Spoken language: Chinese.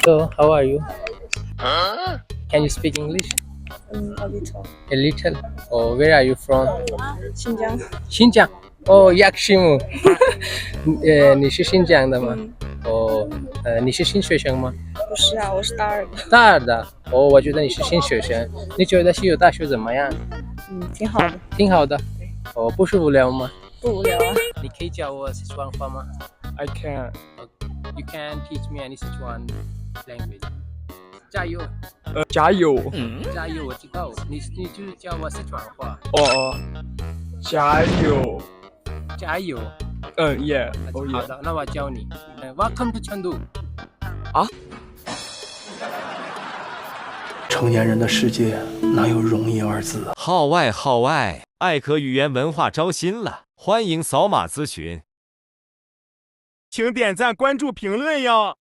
So, how are you? Can you speak English? A little. A little. Oh, where are you from? 新疆。新疆。哦，Yakshimu。你是新疆的吗？哦，你是新学生吗？不是啊，我是大二的。大二的。哦，我觉得你是新学生。你觉得西游大学怎么样？挺好的。挺好的。哦，不是无聊吗？不无聊啊。你可以教我四川话吗？ I can. You can teach me any Sichuan language. 加油！加油！加油！我知道，你就是教我四川话。哦，加油！加油！Yeah. 好的，那我教你。Welcome to 成都。啊？成年人的世界哪有容易二字啊？号外，艾可语言文化招新了，欢迎扫码咨询。请点赞、关注、评论哟。